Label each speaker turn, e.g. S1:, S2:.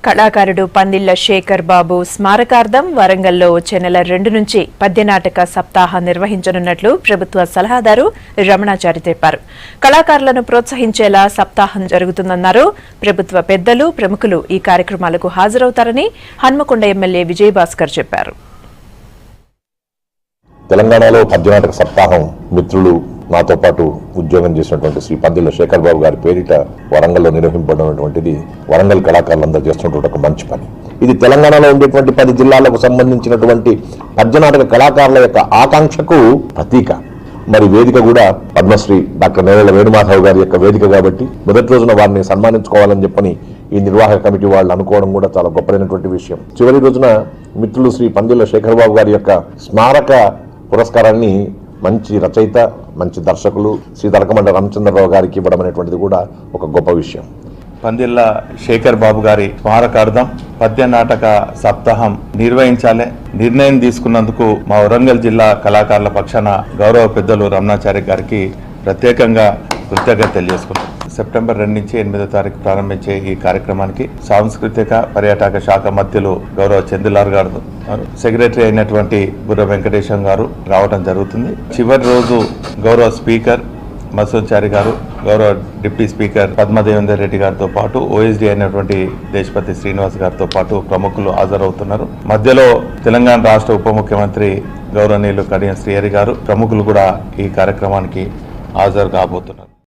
S1: కళాకారుడు పందిళ్ల శేఖర్ బాబు స్మారకార్థం వరంగల్లో వచ్చే నెల 2 నుంచి పద్యనాటక సప్తాహం నిర్వహించనున్నట్లు ప్రభుత్వ సలహాదారు రమణాచారి తెలిపారు. కళాకారులను ప్రోత్సహించేలా సప్తాహం జరుగుతుందన్నారు. ప్రభుత్వ పెద్దలు, ప్రముఖులు ఈ కార్యక్రమాలకు హాజరవుతారని హన్మకొండ ఎమ్మెల్యే విజయభాస్కర్ చెప్పారు.
S2: తెలంగాణలో పద్యనాటక సప్తాహం మిత్రులు నాతో పాటు ఉద్యోగం చేసినటువంటి శ్రీ పందిళ్ల శేఖర్ బాబు గారి పేరిట వరంగల్లో నిర్వహింపబడినటువంటిది వరంగల్ కళాకారులందరూ చేస్తున్నటువంటి ఒక మంచి పని. ఇది తెలంగాణలో ఉండేటువంటి 10 జిల్లాలకు సంబంధించినటువంటి పద్యనాటక కళాకారుల యొక్క ఆకాంక్షకు ప్రతీక. మరి వేదిక కూడా పద్మశ్రీ డాక్టర్ నేరేళ్ల వేణుమాధవ్ గారి యొక్క వేదిక కాబట్టి మొదటి రోజున వారిని సన్మానించుకోవాలని చెప్పని ఈ నిర్వాహక కమిటీ వాళ్ళు అనుకోవడం కూడా చాలా గొప్పైనటువంటి విషయం. చివరి రోజున మిత్రులు శ్రీ పందిళ్ల శేఖర్ బాబు గారి యొక్క స్మారక పురస్కారాన్ని మంచి రచయిత, మంచి దర్శకులు శ్రీ తలకమండ రామచంద్రరావు గారికి ఇవ్వడం అనేటువంటిది కూడా ఒక గొప్ప విషయం.
S3: పందిళ్ల శేఖర్ బాబు గారి స్మారకార్థం పద్య నాటక సప్తాహం నిర్వహించాలి నిర్ణయం తీసుకున్నందుకు మా వరంగల్ జిల్లా కళాకారుల పక్షాన గౌరవ పెద్దలు రమణాచారి గారికి ప్రత్యేకంగా కృతజ్ఞత తెలియజేసుకుంటాం. సెప్టెంబర్ 2 నుంచి 8వ తారీఖు ప్రారంభించే ఈ కార్యక్రమానికి సాంస్కృతిక పర్యాటక శాఖ మంత్రులు గౌరవ చందులార్ గారు, సెక్రటరీ అయినటువంటి బుర్ర వెంకటేశం గారు రావడం జరుగుతుంది. చివరి రోజు గౌరవ స్పీకర్ మసూచారి గారు, గౌరవ డిప్యూటీ స్పీకర్ పద్మదేవేందర్ రెడ్డి గారితో పాటు ఓఎస్డీ అయినటువంటి దేశపతి శ్రీనివాస్ గారితో పాటు ప్రముఖులు హాజరవుతున్నారు. మధ్యలో తెలంగాణ రాష్ట్ర ఉప ముఖ్యమంత్రి గౌరవనీయులు కడియం శ్రీహరి గారు, ప్రముఖులు కూడా ఈ కార్యక్రమానికి హాజరు కాబోతున్నారు.